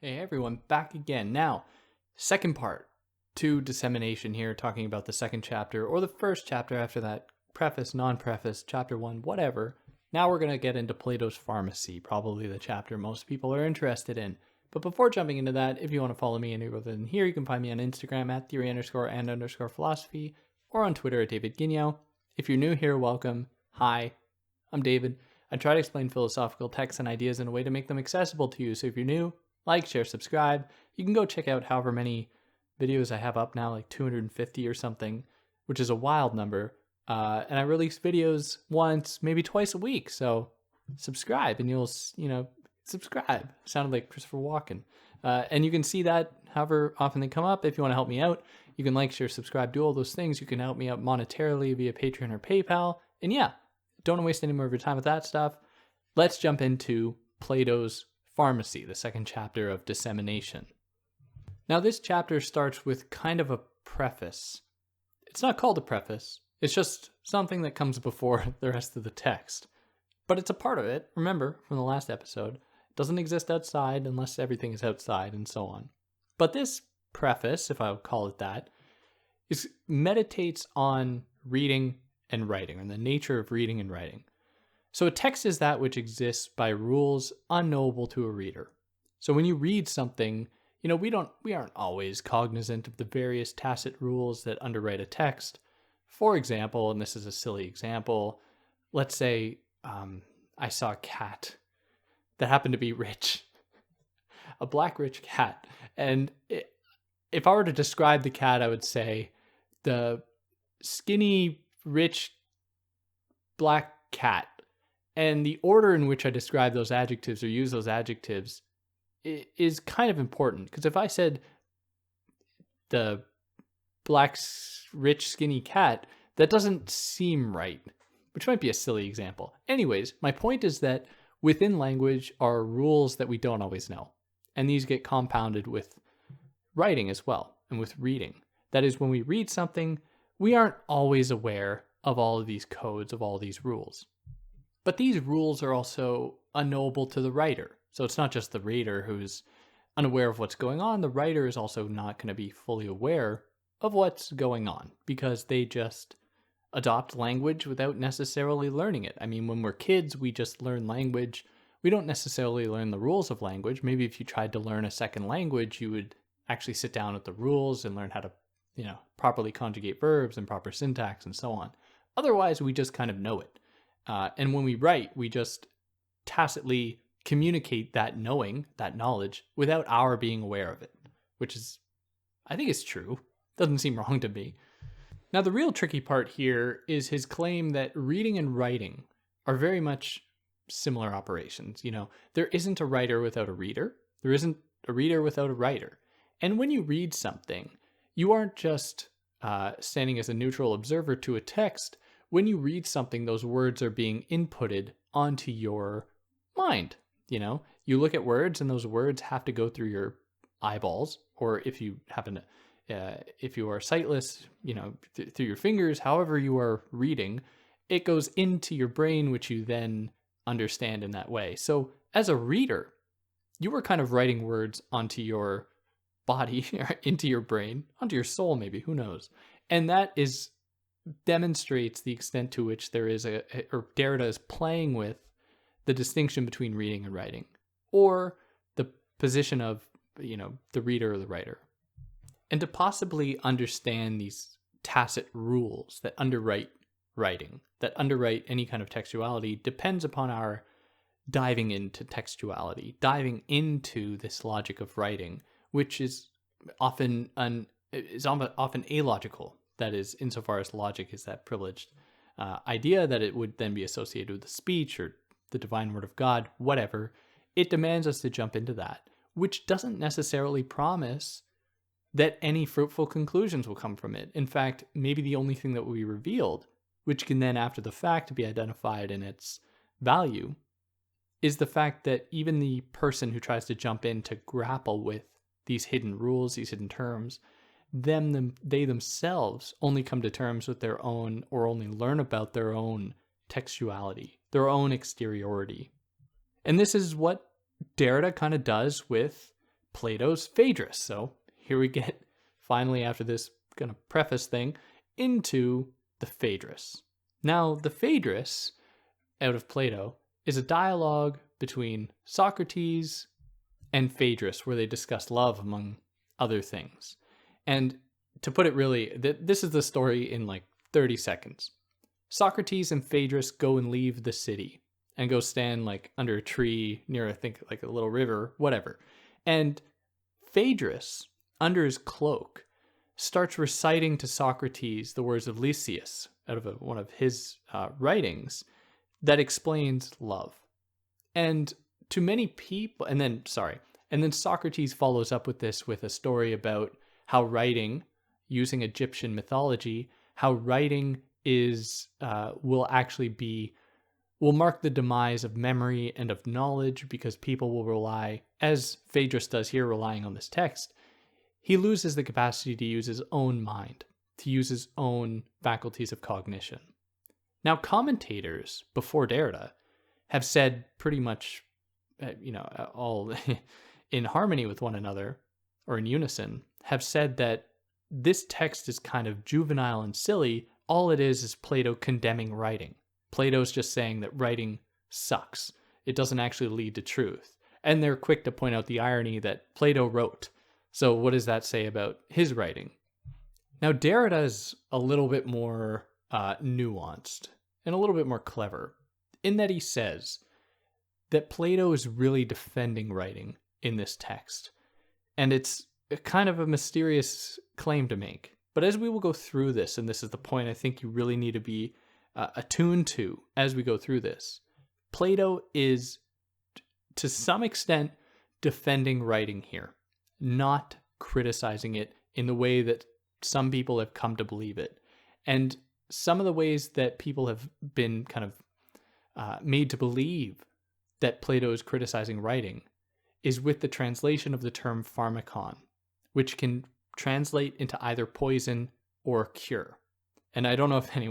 Hey everyone, back again. Now, second part to Dissemination here, talking about the second chapter, or the first chapter after that, preface, non-preface, chapter 1, whatever. Now we're going to get into Plato's Pharmacy, probably the chapter most people are interested in. But before jumping into that, if you want to follow me anywhere than here, you can find me on Instagram at theory_and_philosophy, or on Twitter at David Guigno. If you're new here, welcome. Hi, I'm David. I try to explain philosophical texts and ideas in a way to make them accessible to you, so if you're new, like, share, subscribe. You can go check out however many videos I have up now, like 250 or something, which is a wild number. And I release videos once, maybe twice a week. So subscribe and you'll, subscribe. Sounded like Christopher Walken. And you can see that however often they come up. If you want to help me out, you can like, share, subscribe, do all those things. You can help me out monetarily via Patreon or PayPal. And yeah, don't want to waste any more of your time with that stuff. Let's jump into Plato's Pharmacy, the second chapter of Dissemination. Now, this chapter starts with kind of a preface. It's not called a preface. It's just something that comes before the rest of the text. But it's a part of it. Remember, from the last episode, it doesn't exist outside unless everything is outside and so on. But this preface, if I would call it that, meditates on reading and writing, and the nature of reading and writing. So a text is that which exists by rules unknowable to a reader. So when you read something, we aren't always cognizant of the various tacit rules that underwrite a text. For example, and this is a silly example, let's say I saw a cat that happened to be rich, a black rich cat. And if I were to describe the cat, I would say the skinny, rich, black cat. And the order in which I describe those adjectives or use those adjectives is kind of important. Because if I said the black, rich, skinny cat, that doesn't seem right, which might be a silly example. Anyways, my point is that within language are rules that we don't always know. And these get compounded with writing as well, and with reading. That is, when we read something, we aren't always aware of all of these codes, of all these rules. But these rules are also unknowable to the writer. So it's not just the reader who's unaware of what's going on. The writer is also not going to be fully aware of what's going on because they just adopt language without necessarily learning it. I mean, when we're kids, we just learn language. We don't necessarily learn the rules of language. Maybe if you tried to learn a second language, you would actually sit down with the rules and learn how to, properly conjugate verbs and proper syntax and so on. Otherwise, we just kind of know it. And when we write, we just tacitly communicate that knowing, that knowledge, without our being aware of it, which is, I think it's true. Doesn't seem wrong to me. Now, the real tricky part here is his claim that reading and writing are very much similar operations. There isn't a writer without a reader. There isn't a reader without a writer. And when you read something, you aren't just standing as a neutral observer to a text. When you read something, those words are being inputted onto your mind. You look at words and those words have to go through your eyeballs, or if you if you are sightless, through your fingers, however you are reading, it goes into your brain, which you then understand in that way. So as a reader, you are kind of writing words onto your body, into your brain, onto your soul, maybe, who knows? And that demonstrates the extent to which there is or Derrida is playing with the distinction between reading and writing, or the position of, the reader or the writer. And to possibly understand these tacit rules that underwrite writing, that underwrite any kind of textuality, depends upon our diving into textuality, diving into this logic of writing, which is often illogical. That is, insofar as logic is that privileged idea that it would then be associated with the speech or the divine word of God, whatever. It demands us to jump into that, which doesn't necessarily promise that any fruitful conclusions will come from it. In fact, maybe the only thing that will be revealed, which can then after the fact be identified in its value, is the fact that even the person who tries to jump in to grapple with these hidden rules, these hidden terms, they themselves only come to terms with their own, or only learn about their own textuality, their own exteriority. And this is what Derrida kind of does with Plato's Phaedrus. So here we get, finally, after this kind of preface thing, into the Phaedrus. Now, the Phaedrus, out of Plato, is a dialogue between Socrates and Phaedrus, where they discuss love, among other things. And to put it really, this is the story in like 30 seconds. Socrates and Phaedrus go and leave the city and go stand like under a tree near, I think, like a little river, whatever. And Phaedrus, under his cloak, starts reciting to Socrates the words of Lysias out of one of his writings that explains love. And to many people, and then Socrates follows up with this with a story about how writing, using Egyptian mythology, how writing will mark the demise of memory and of knowledge, because people will rely, as Phaedrus does here, relying on this text. He loses the capacity to use his own mind, to use his own faculties of cognition. Now, commentators before Derrida have said pretty much, all in harmony with one another, or in unison, have said that this text is kind of juvenile and silly. All it is Plato condemning writing. Plato's just saying that writing sucks. It doesn't actually lead to truth. And they're quick to point out the irony that Plato wrote. So what does that say about his writing? Now, Derrida is a little bit more nuanced and a little bit more clever, in that he says that Plato is really defending writing in this text. And it's kind of a mysterious claim to make. But as we will go through this, and this is the point I think you really need to be attuned to as we go through this, Plato is, to some extent, defending writing here, not criticizing it in the way that some people have come to believe it. And some of the ways that people have been kind of made to believe that Plato is criticizing writing is with the translation of the term pharmakon, which can translate into either poison or cure. And I don't know if any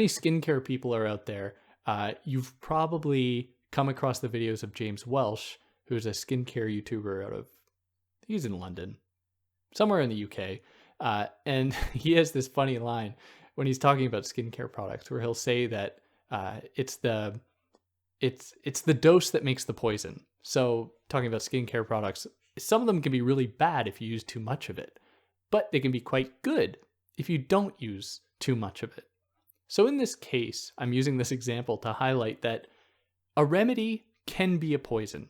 skincare people are out there, you've probably come across the videos of James Welsh, who's a skincare YouTuber he's in London, somewhere in the UK. And he has this funny line when he's talking about skincare products, where he'll say that it's the dose that makes the poison. So talking about skincare products, some of them can be really bad if you use too much of it, but they can be quite good if you don't use too much of it. So in this case, I'm using this example to highlight that a remedy can be a poison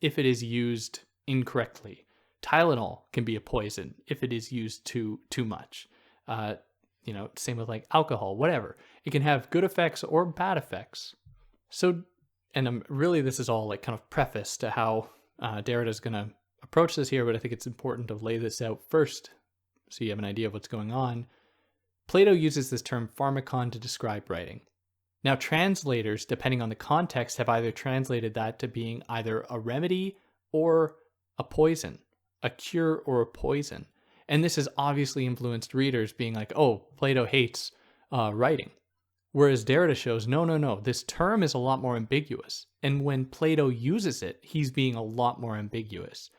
if it is used incorrectly. Tylenol can be a poison if it is used too much. Same with like alcohol, whatever. It can have good effects or bad effects. So, and this is all like kind of preface to how Derrida is going to approach this here, but I think it's important to lay this out first so you have an idea of what's going on. Plato uses this term pharmakon to describe writing. Now, translators, depending on the context, have either translated that to being either a remedy or a poison, a cure or a poison. And this has obviously influenced readers being like, oh, Plato hates writing. Whereas Derrida shows, no, this term is a lot more ambiguous. And when Plato uses it, he's being a lot more ambiguous.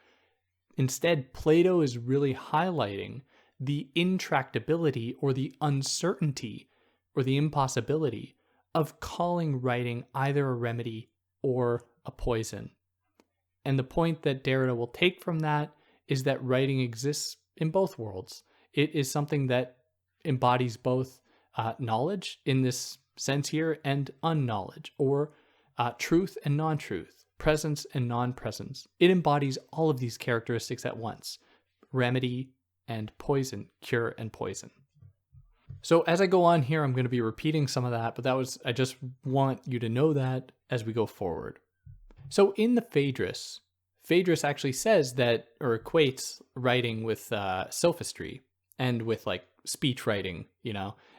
Instead, Plato is really highlighting the intractability or the uncertainty or the impossibility of calling writing either a remedy or a poison. And the point that Derrida will take from that is that writing exists in both worlds. It is something that embodies both knowledge in this sense here and unknowledge, or truth and non-truth, presence and non-presence. It embodies all of these characteristics at once: remedy and poison, cure and poison. So as I go on here, I'm going to be repeating some of that, but I just want you to know that as we go forward. So in the Phaedrus actually says that, or equates writing with sophistry and with like speech writing,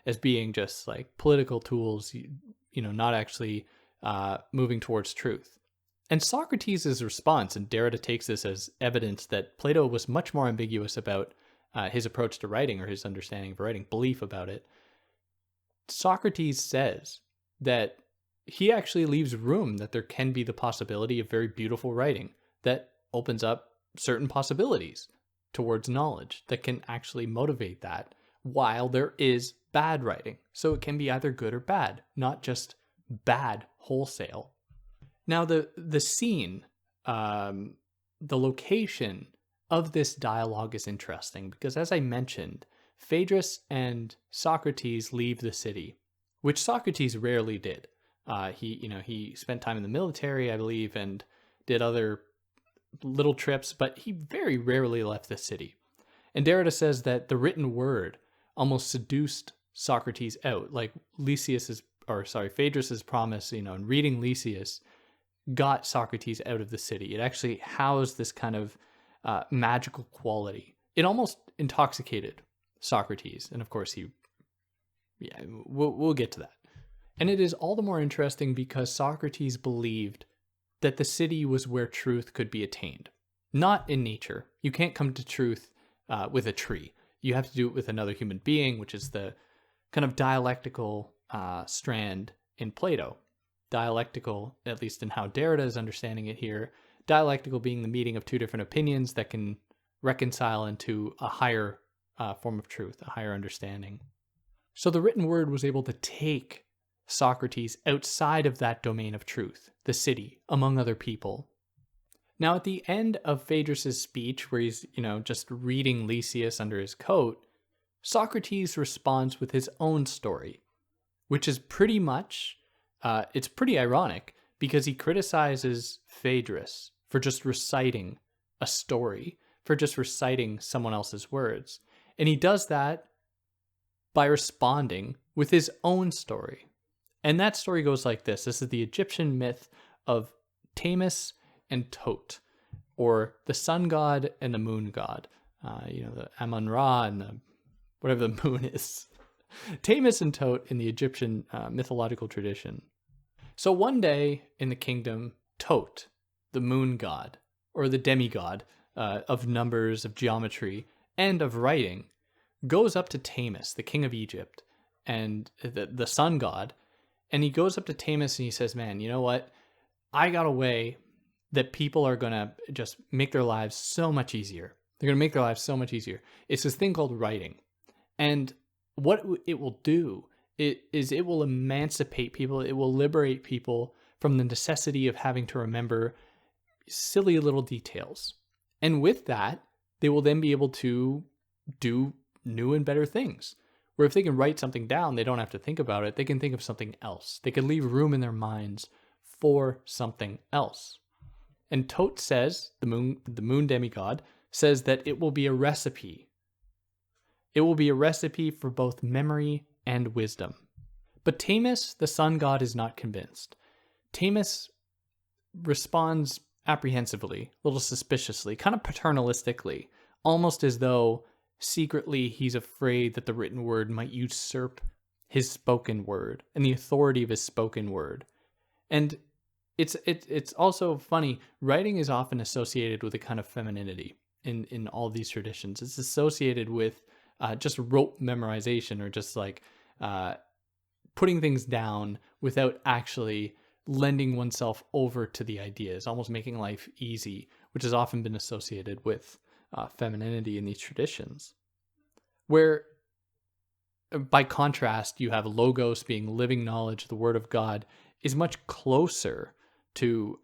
as being just like political tools, not actually moving towards truth. And Socrates' response, and Derrida takes this as evidence that Plato was much more ambiguous about his approach to writing, or his understanding of writing, belief about it. Socrates says that he actually leaves room that there can be the possibility of very beautiful writing that opens up certain possibilities towards knowledge that can actually motivate that, while there is bad writing. So it can be either good or bad, not just bad wholesale. Now the scene, the location of this dialogue is interesting because, as I mentioned, Phaedrus and Socrates leave the city, which Socrates rarely did. He spent time in the military, I believe, and did other little trips, but he very rarely left the city. And Derrida says that the written word almost seduced Socrates out, like Phaedrus's promise, in reading Lysias, got Socrates out of the city. It actually housed this kind of magical quality. It almost intoxicated Socrates, and of course we'll get to that. And it is all the more interesting because Socrates believed that the city was where truth could be attained, not in nature. You can't come to truth with a tree. You have to do it with another human being, which is the kind of dialectical strand in Plato. Dialectical, at least in how Derrida is understanding it here, dialectical being the meeting of two different opinions that can reconcile into a higher form of truth, a higher understanding. So the written word was able to take Socrates outside of that domain of truth, the city, among other people. Now, at the end of Phaedrus's speech, where he's, just reading Lysias under his coat, Socrates responds with his own story, which is pretty much, it's pretty ironic because he criticizes Phaedrus for just reciting a story, for just reciting someone else's words. And he does that by responding with his own story. And that story goes like this. This is the Egyptian myth of Thamus and Tote, or the sun god and the moon god. The Amun-Ra and whatever the moon is. Thamus and Tote in the Egyptian mythological tradition. So one day in the kingdom, Tote, the moon god, or the demigod of numbers, of geometry, and of writing, goes up to Thamus, the king of Egypt, and the sun god, and he goes up to Thamus and he says, man, you know what? I got a way that people are going to just make their lives so much easier. They're going to make their lives so much easier. It's this thing called writing. And what it will do is it will emancipate people. It will liberate people from the necessity of having to remember silly little details. And with that, they will then be able to do new and better things. Where if they can write something down, they don't have to think about it. They can think of something else. They can leave room in their minds for something else. And Tote says, the moon demigod, says that it will be a recipe. It will be a recipe for both memory and wisdom. But Thamus, the sun god, is not convinced. Thamus responds apprehensively, a little suspiciously, kind of paternalistically, almost as though secretly he's afraid that the written word might usurp his spoken word and the authority of his spoken word. And it's also funny, writing is often associated with a kind of femininity in all these traditions. It's associated with just rote memorization, or just like putting things down without actually lending oneself over to the ideas, almost making life easy, which has often been associated with femininity in these traditions. Where, by contrast, you have logos being living knowledge, the word of God is much closer to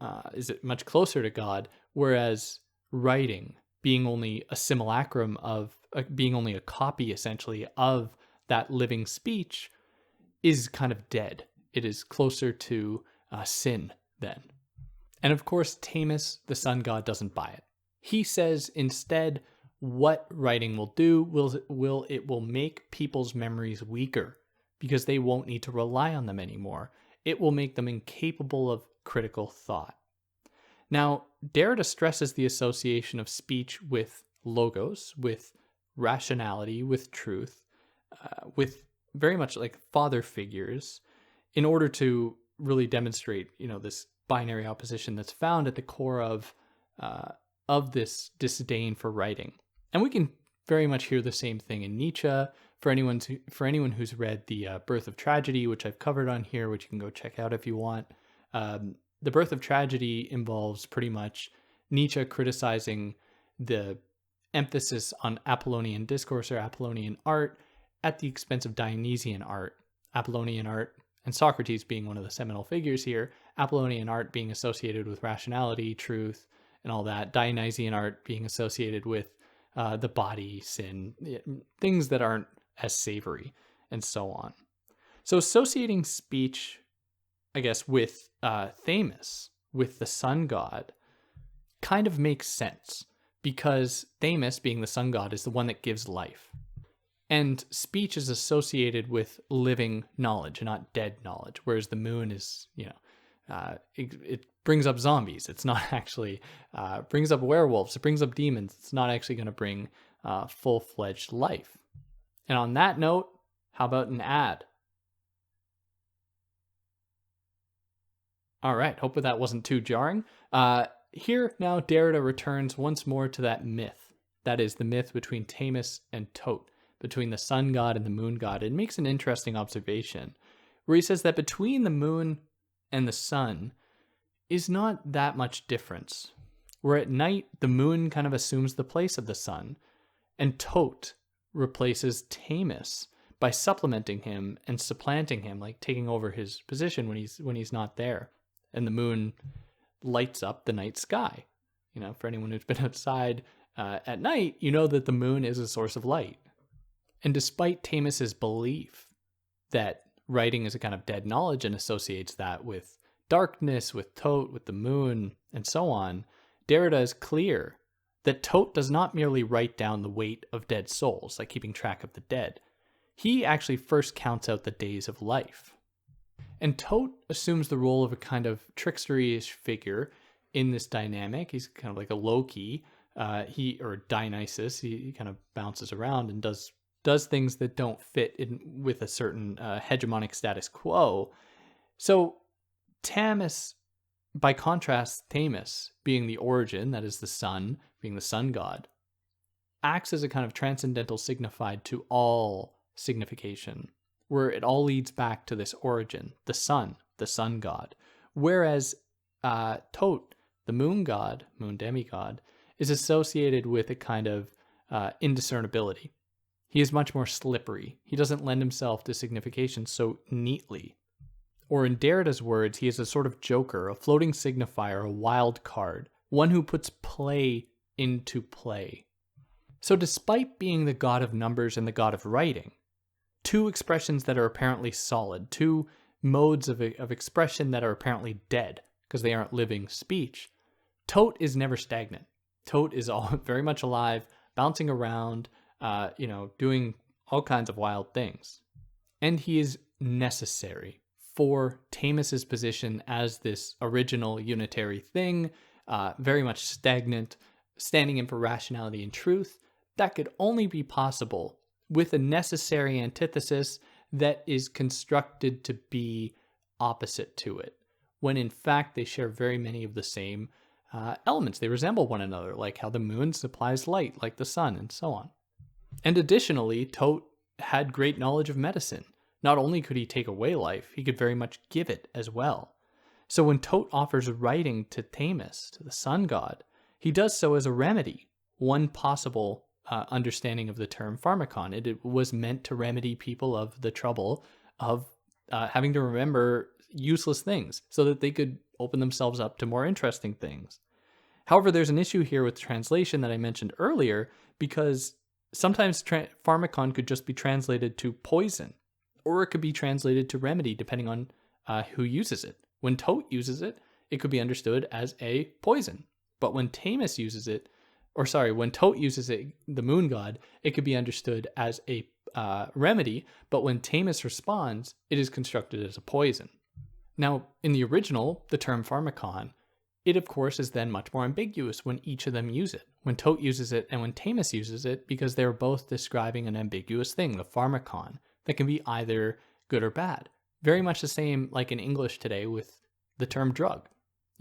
God, whereas writing, being only a simulacrum of, being only a copy essentially of that living speech, is kind of dead. It is closer to sin then. And of course, Thamus, the sun god, doesn't buy it. He says instead, what writing will do will make people's memories weaker because they won't need to rely on them anymore. It will make them incapable of critical thought. Now, Derrida stresses the association of speech with logos, with rationality, with truth, with very much like father figures, in order to really demonstrate, this binary opposition that's found at the core of this disdain for writing. And we can very much hear the same thing in Nietzsche. For anyone who's read The Birth of Tragedy, which I've covered on here, which you can go check out if you want. The Birth of Tragedy involves pretty much Nietzsche criticizing the emphasis on Apollonian discourse or Apollonian art at the expense of Dionysian art. Apollonian art, and Socrates being one of the seminal figures here, Apollonian art being associated with rationality, truth, and all that. Dionysian art being associated with the body, sin, things that aren't as savory, and so on. So associating speech, I guess, with Thamus, with the sun god, kind of makes sense, because Thamus, being the sun god, is the one that gives life. And speech is associated with living knowledge, not dead knowledge, whereas the moon is, it brings up zombies. It's not actually, brings up werewolves. It brings up demons. It's not actually going to bring full-fledged life. And on that note, how about an ad? All right, hope that wasn't too jarring. Here now, Derrida returns once more to that myth. That is the myth between Thamus and Tote, between the sun god and the moon god. It makes an interesting observation where he says that between the moon and the sun is not that much difference. Where at night, the moon kind of assumes the place of the sun, and Tote replaces Thamus by supplementing him and supplanting him, like taking over his position when he's not there. And the moon lights up the night sky. For anyone who's been outside at night, you know that the moon is a source of light. And despite Thamus's belief that writing is a kind of dead knowledge and associates that with darkness, with Tote, with the moon, and so on, Derrida is clear that Tote does not merely write down the weight of dead souls, like keeping track of the dead. He actually first counts out the days of life. And Tote assumes the role of a kind of trickstery-ish figure in this dynamic. He's kind of like a Loki, or Dionysus. He kind of bounces around and does things that don't fit in with a certain hegemonic status quo. So Thamus, by contrast, Thamus being the origin, that is the sun, being the sun god, acts as a kind of transcendental signified to all signification, where it all leads back to this origin, the sun god. Whereas Tote, the moon god, moon demigod, is associated with a kind of indiscernibility. He is much more slippery. He doesn't lend himself to signification so neatly. Or in Derrida's words, he is a sort of joker, a floating signifier, a wild card, one who puts play into play. So despite being the god of numbers and the god of writing, two expressions that are apparently solid, two modes of expression that are apparently dead because they aren't living speech, Tote is never stagnant. Tote is all very much alive, bouncing around, doing all kinds of wild things. And he is necessary for Thamus's position as this original unitary thing, very much stagnant, standing in for rationality and truth. That could only be possible with a necessary antithesis that is constructed to be opposite to it, when in fact they share very many of the same elements. They resemble one another, like how the moon supplies light, like the sun, and so on. And additionally, Tote had great knowledge of medicine. Not only could he take away life, he could very much give it as well. So when Tote offers writing to Thamus, to the sun god, he does so as a remedy, one possible understanding of the term pharmakon. It was meant to remedy people of the trouble of having to remember useless things so that they could open themselves up to more interesting things. However, there's an issue here with translation that I mentioned earlier, because sometimes pharmakon could just be translated to poison, or it could be translated to remedy, depending on who uses it. When Tote uses it, it could be understood as a poison. But when Thamus uses it, when Tote uses it, the moon god, it could be understood as a remedy. But when Thamus responds, it is constructed as a poison. Now, in the original, the term pharmakon, it of course is then much more ambiguous when each of them use it. When Tote uses it and when Thamus uses it, because they're both describing an ambiguous thing, the pharmakon, that can be either good or bad. Very much the same like in English today with the term drug.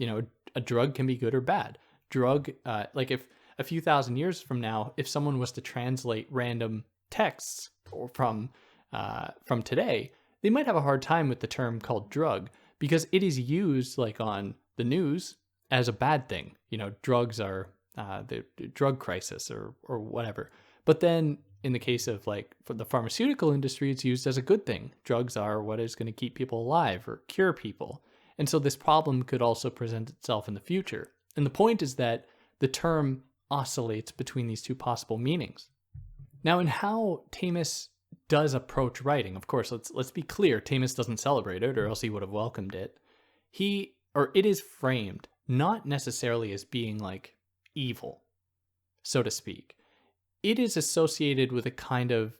A drug can be good or bad. Drug, like if a few thousand years from now, if someone was to translate random texts or from today, they might have a hard time with the term called drug, because it is used like on the news as a bad thing. Drugs are the drug crisis or whatever. But then in the case of like for the pharmaceutical industry, it's used as a good thing. Drugs are what is going to keep people alive or cure people. And so this problem could also present itself in the future. And the point is that the term oscillates between these two possible meanings. Now, in how Thamus does approach writing, of course, let's be clear, Thamus doesn't celebrate it, or else he would have welcomed it. It is framed not necessarily as being like evil, so to speak. It is associated with a kind of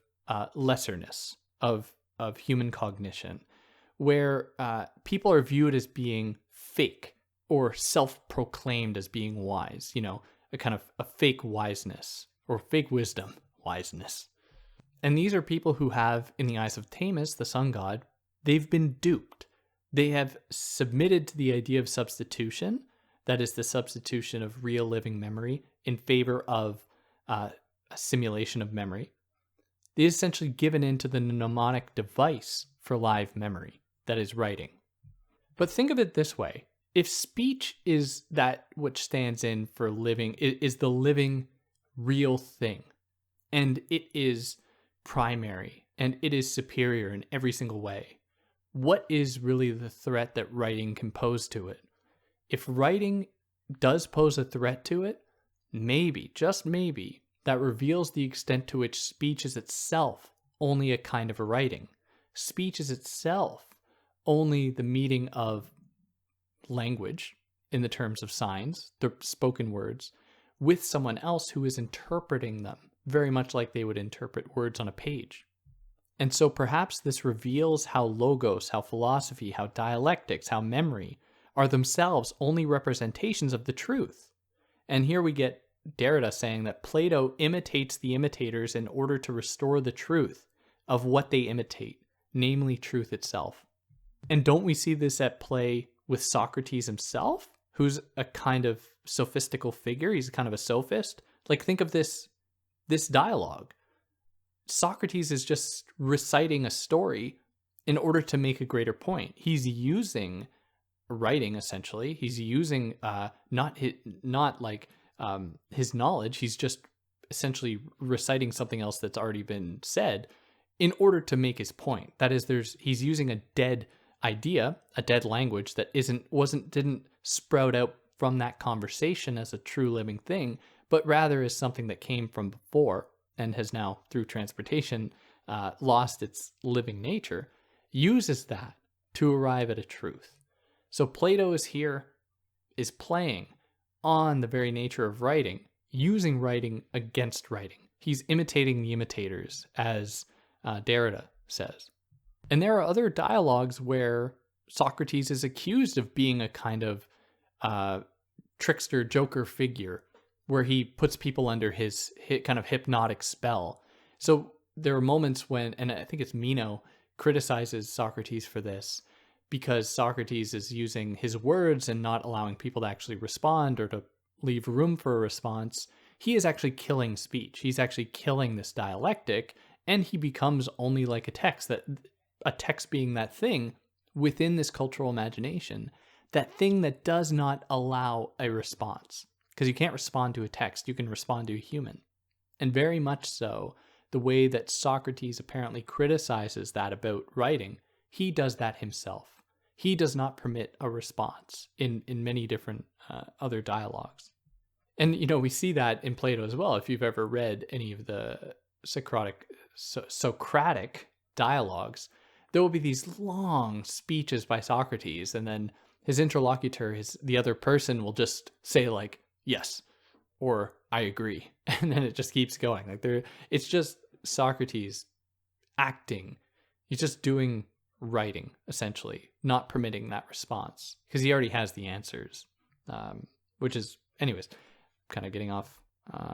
lesserness of human cognition, where people are viewed as being fake or self-proclaimed as being wise, a kind of a fake wiseness or fake wisdom, wiseness. And these are people who have, in the eyes of Thamus, the sun god, they've been duped. They have submitted to the idea of substitution, that is the substitution of real living memory in favor of a simulation of memory. They essentially given into the mnemonic device for live memory, that is writing. But think of it this way. If speech is that which stands in for living, is the living real thing, and it is primary, and it is superior in every single way, what is really the threat that writing can pose to it? If writing does pose a threat to it, maybe, just maybe, that reveals the extent to which speech is itself only a kind of a writing. Speech is itself only the meeting of language in the terms of signs, the spoken words, with someone else who is interpreting them, very much like they would interpret words on a page. And so perhaps this reveals how logos, how philosophy, how dialectics, how memory are themselves only representations of the truth. And here we get Derrida saying that Plato imitates the imitators in order to restore the truth of what they imitate, namely truth itself. And don't we see this at play with Socrates himself, who's a kind of sophistical figure? He's kind of a sophist. Like, think of this dialogue. Socrates is just reciting a story in order to make a greater point. He's using writing, essentially. He's using his knowledge. He's just essentially reciting something else that's already been said in order to make his point. That is, he's using a dead idea, a dead language that didn't sprout out from that conversation as a true living thing, but rather as something that came from before and has now, through transportation, lost its living nature, uses that to arrive at a truth. So Plato is playing on the very nature of writing, using writing against writing. He's imitating the imitators, as Derrida says. And there are other dialogues where Socrates is accused of being a kind of trickster, joker figure, where he puts people under his kind of hypnotic spell. So there are moments when, and I think it's Meno, criticizes Socrates for this, because Socrates is using his words and not allowing people to actually respond or to leave room for a response. He is actually killing speech. He's actually killing this dialectic, and he becomes only like a text being that thing within this cultural imagination, that thing that does not allow a response. Because you can't respond to a text, you can respond to a human. And very much so, the way that Socrates apparently criticizes that about writing, he does that himself. He does not permit a response in many different other dialogues. And, we see that in Plato as well. If you've ever read any of the Socratic dialogues, there will be these long speeches by Socrates, and then his interlocutor, the other person, will just say like, yes, or I agree. And then it just keeps going. It's just Socrates acting. He's just doing writing, essentially, not permitting that response, because he already has the answers, which is, anyways, kind of getting off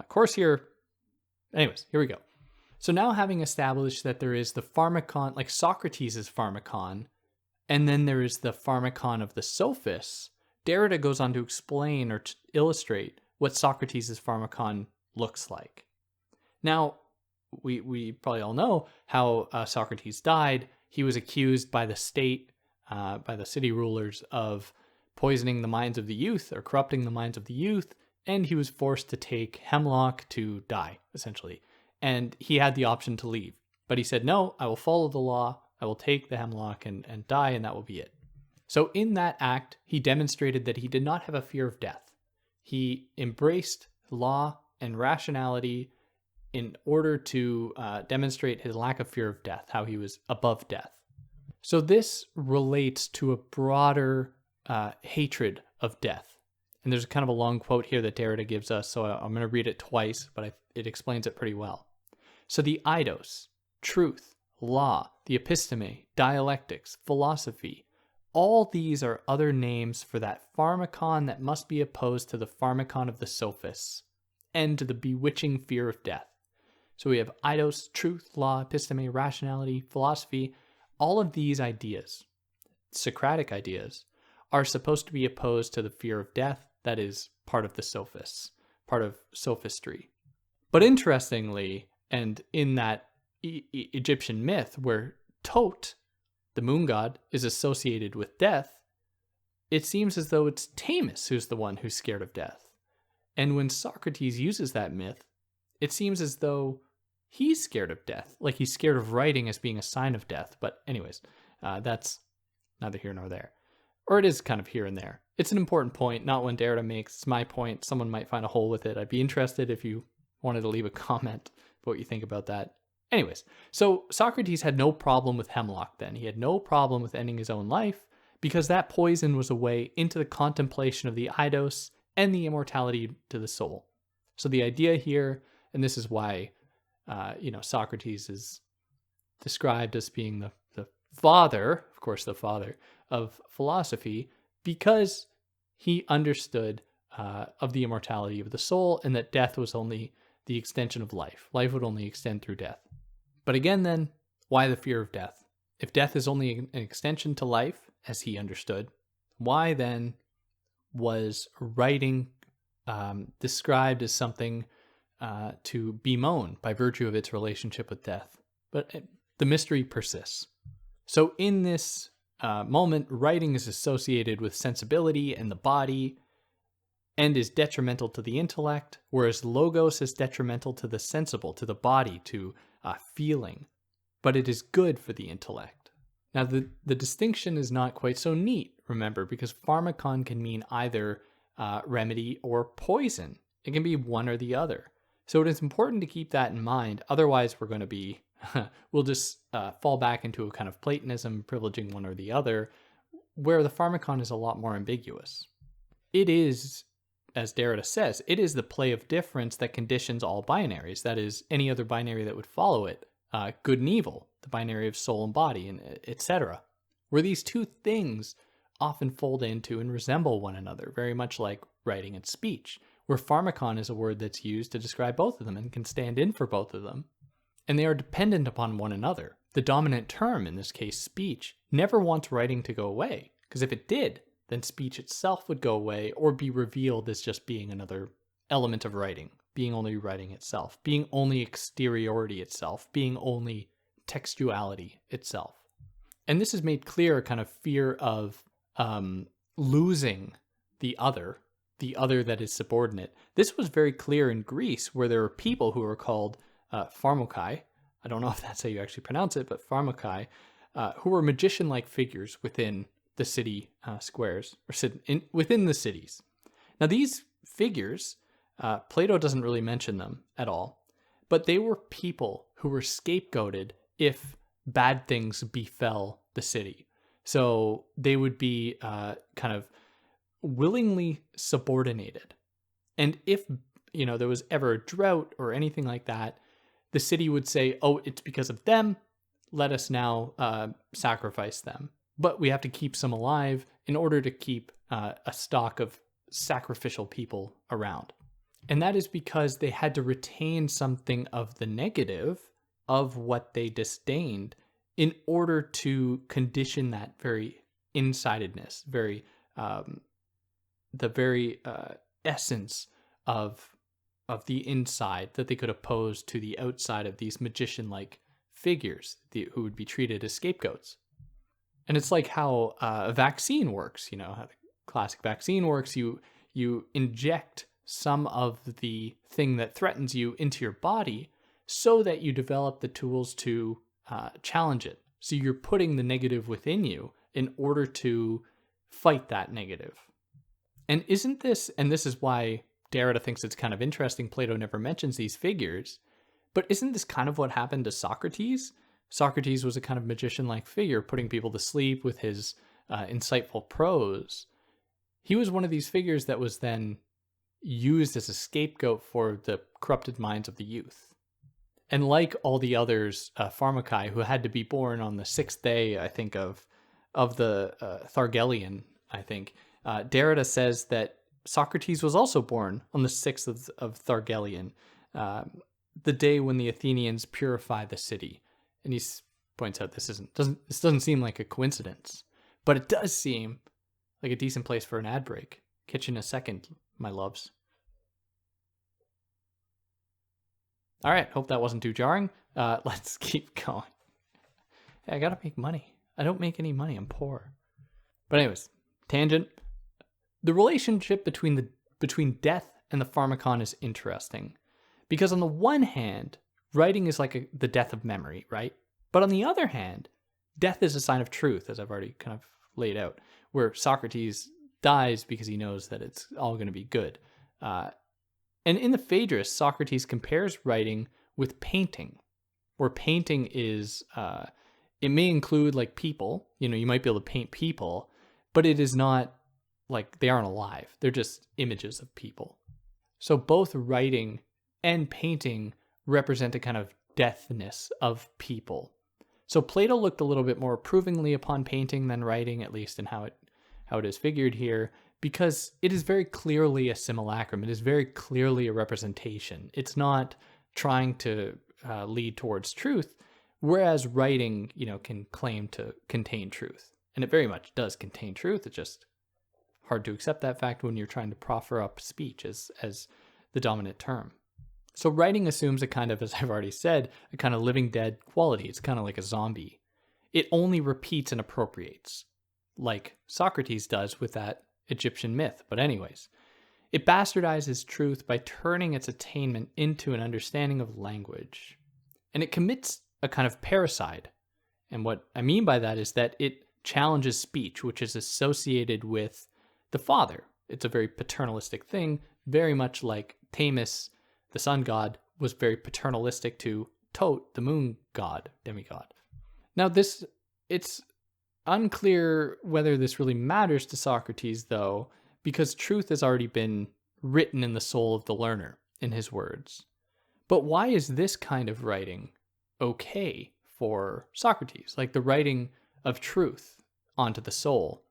course here. Anyways, here we go. So now, having established that there is the pharmakon, like Socrates' pharmakon, and then there is the pharmakon of the sophists, Derrida goes on to explain or to illustrate what Socrates' pharmakon looks like. Now, we probably all know how Socrates died. He was accused by the state, by the city rulers, of poisoning the minds of the youth or corrupting the minds of the youth, and he was forced to take hemlock to die, essentially. And he had the option to leave. But he said, no, I will follow the law. I will take the hemlock and die, and that will be it. So in that act, he demonstrated that he did not have a fear of death. He embraced law and rationality in order to demonstrate his lack of fear of death, how he was above death. So this relates to a broader hatred of death. And there's kind of a long quote here that Derrida gives us, so I'm going to read it twice, but it explains it pretty well. So the eidos, truth, law, the episteme, dialectics, philosophy, all these are other names for that pharmakon that must be opposed to the pharmakon of the sophists and to the bewitching fear of death. So we have eidos, truth, law, episteme, rationality, philosophy. All of these ideas, Socratic ideas, are supposed to be opposed to the fear of death that is part of the sophists, part of sophistry. But interestingly, and in that Egyptian myth where Tote, the moon god, is associated with death, it seems as though it's Thamus who's the one who's scared of death. And when Socrates uses that myth, it seems as though he's scared of death, like he's scared of writing as being a sign of death. But anyways, that's neither here nor there. Or it is kind of here and there. It's an important point, not one Derrida makes. It's my point. Someone might find a hole with it. I'd be interested if you wanted to leave a comment about what you think about that. Anyways, so Socrates had no problem with hemlock then. He had no problem with ending his own life because that poison was a way into the contemplation of the eidos and the immortality to the soul. So the idea here, and this is why Socrates is described as being the father, of course, the father of philosophy, because he understood of the immortality of the soul and that death was only the extension of life. Life would only extend through death. But again, then, why the fear of death? If death is only an extension to life, as he understood, why then was writing described as something to bemoan by virtue of its relationship with death? But the mystery persists. So in this moment, writing is associated with sensibility and the body and is detrimental to the intellect, whereas logos is detrimental to the sensible, to the body, to feeling, but it is good for the intellect. Now, the distinction is not quite so neat, remember, because pharmakon can mean either remedy or poison. It can be one or the other. So it is important to keep that in mind. Otherwise, we're going to be, we'll just fall back into a kind of Platonism, privileging one or the other, where the pharmakon is a lot more ambiguous. It is, as Derrida says, it is the play of difference that conditions all binaries. That is, any other binary that would follow it, good and evil, the binary of soul and body, and etc. Where these two things often fold into and resemble one another, very much like writing and speech, where pharmakon is a word that's used to describe both of them and can stand in for both of them. And they are dependent upon one another. The dominant term, in this case speech, never wants writing to go away, because if it did, then speech itself would go away or be revealed as just being another element of writing, being only writing itself, being only exteriority itself, being only textuality itself. And this is made clear, kind of fear of losing the other that is subordinate. This was very clear in Greece, where there were people who were called pharmakai. I don't know if that's how you actually pronounce it, but pharmakai, who were magician-like figures within the city squares, or within the cities. Now these figures, Plato doesn't really mention them at all, but they were people who were scapegoated if bad things befell the city. So they would be kind of willingly subordinated. And if, there was ever a drought or anything like that, the city would say, oh, it's because of them, let us now sacrifice them. But we have to keep some alive in order to keep a stock of sacrificial people around. And that is because they had to retain something of the negative of what they disdained in order to condition that very insidedness, the very essence of the inside that they could oppose to the outside of these magician-like figures who would be treated as scapegoats. And it's like how a vaccine works, how the classic vaccine works. You inject some of the thing that threatens you into your body so that you develop the tools to challenge it. So you're putting the negative within you in order to fight that negative. And isn't this, and this is why Derrida thinks it's kind of interesting, Plato never mentions these figures, but isn't this kind of what happened to Socrates? Socrates was a kind of magician-like figure, putting people to sleep with his insightful prose. He was one of these figures that was then used as a scapegoat for the corrupted minds of the youth. And like all the others, Pharmaci, who had to be born on the 6th day, I think, of the Thargelion, I think, Derrida says that Socrates was also born on the 6th of Thargelion, the day when the Athenians purified the city. And he points out this doesn't seem like a coincidence, but it does seem like a decent place for an ad break. Catch you in a second, my loves. All right, hope that wasn't too jarring. Let's keep going. Hey, I gotta make money. I don't make any money. I'm poor. But anyways, tangent. The relationship between death and the pharmacon is interesting, because on the one hand, writing is like the death of memory, right? But on the other hand, death is a sign of truth, as I've already kind of laid out, where Socrates dies because he knows that it's all going to be good. And in the Phaedrus, Socrates compares writing with painting, where painting is, it may include like people, you might be able to paint people, but it is not like they aren't alive. They're just images of people. So both writing and painting represent a kind of deathness of people. So Plato looked a little bit more approvingly upon painting than writing, at least in how it is figured here, because it is very clearly a simulacrum. It is very clearly a representation. It's not trying to lead towards truth, whereas writing, can claim to contain truth. And it very much does contain truth. It's just hard to accept that fact when you're trying to proffer up speech as the dominant term. So writing assumes a kind of, as I've already said, a kind of living dead quality. It's kind of like a zombie. It only repeats and appropriates, like Socrates does with that Egyptian myth. But anyways, it bastardizes truth by turning its attainment into an understanding of language. And it commits a kind of parricide. And what I mean by that is that it challenges speech, which is associated with the father. It's a very paternalistic thing, very much like Thamus, the sun god, was very paternalistic to Tote, the moon god, demigod. Now it's unclear whether this really matters to Socrates, though, because truth has already been written in the soul of the learner, in his words. But why is this kind of writing okay for Socrates? Like the writing of truth onto the soul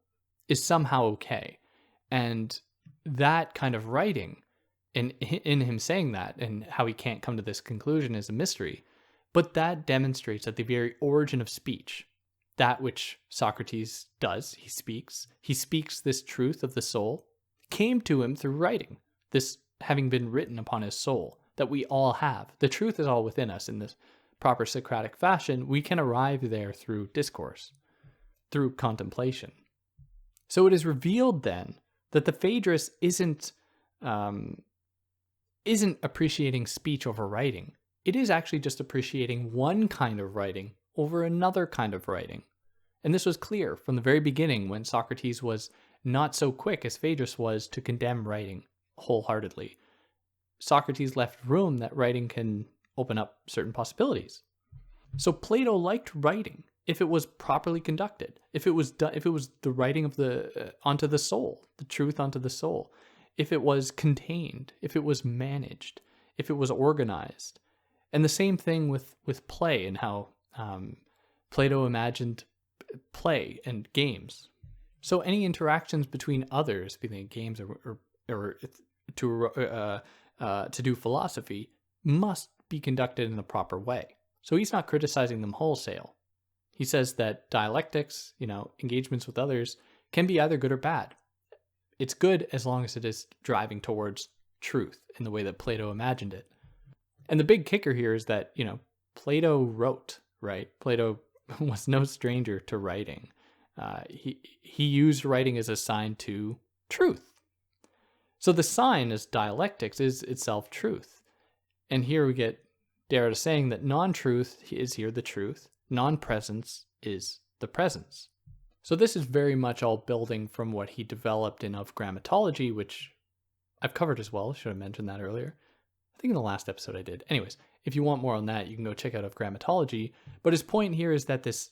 is somehow okay. And that kind of writing, and in him saying that, and how he can't come to this conclusion is a mystery, but that demonstrates at the very origin of speech, that which Socrates does, he speaks this truth of the soul, came to him through writing, this having been written upon his soul, that we all have. The truth is all within us in this proper Socratic fashion. We can arrive there through discourse, through contemplation. So it is revealed then that the Phaedrus isn't appreciating speech over writing. It is actually just appreciating one kind of writing over another kind of writing. And this was clear from the very beginning when Socrates was not so quick as Phaedrus was to condemn writing wholeheartedly. Socrates left room that writing can open up certain possibilities. So Plato liked writing if it was properly conducted, if it was the writing of onto the soul, the truth onto the soul, if it was contained, if it was managed, if it was organized. And the same thing with play and how Plato imagined play and games. So any interactions between others, be they games or to do philosophy, must be conducted in a proper way. So he's not criticizing them wholesale. He says that dialectics, engagements with others, can be either good or bad. It's good as long as it is driving towards truth in the way that Plato imagined it. And the big kicker here is that, Plato wrote, right? Plato was no stranger to writing. He used writing as a sign to truth. So the sign as dialectics is itself truth. And here we get Derrida saying that non-truth is here the truth, non-presence is the presence. So this is very much all building from what he developed in Of Grammatology, which I've covered as well. Should have mentioned that earlier. I think in the last episode I did. Anyways, if you want more on that, you can go check out Of Grammatology. But his point here is that this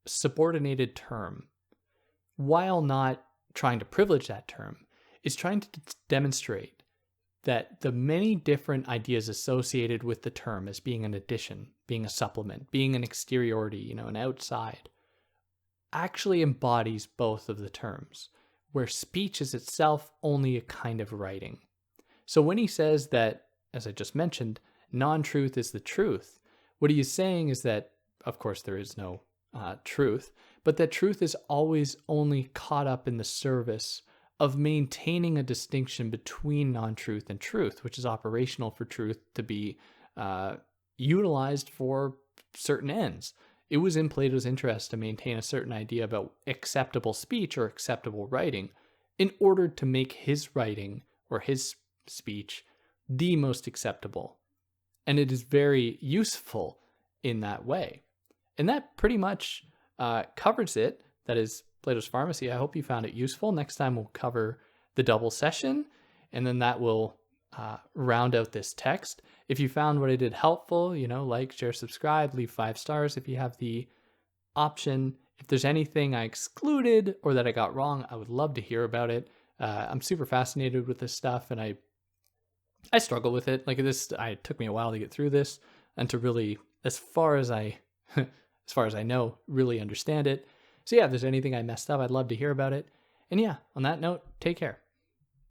subordinated term, while not trying to privilege that term, is trying to demonstrate that the many different ideas associated with the term as being an addition, being a supplement, being an exteriority, an outside, actually embodies both of the terms, where speech is itself only a kind of writing. So when he says that, as I just mentioned, non-truth is the truth, what he is saying is that, of course, there is no truth, but that truth is always only caught up in the service of maintaining a distinction between non-truth and truth, which is operational for truth to be utilized for certain ends. It was in Plato's interest to maintain a certain idea about acceptable speech or acceptable writing in order to make his writing or his speech the most acceptable. And it is very useful in that way. And that pretty much covers it. That is Plato's Pharmacy. I hope you found it useful. Next time we'll cover the double session, and then that will round out this text. If you found what I did helpful, like, share, subscribe, leave 5 stars if you have the option. If there's anything I excluded or that I got wrong, I would love to hear about it. I'm super fascinated with this stuff, and I struggle with it. Like this, it took me a while to get through this and to really, as far as I know, really understand it. So yeah, if there's anything I messed up, I'd love to hear about it. And yeah, on that note, take care.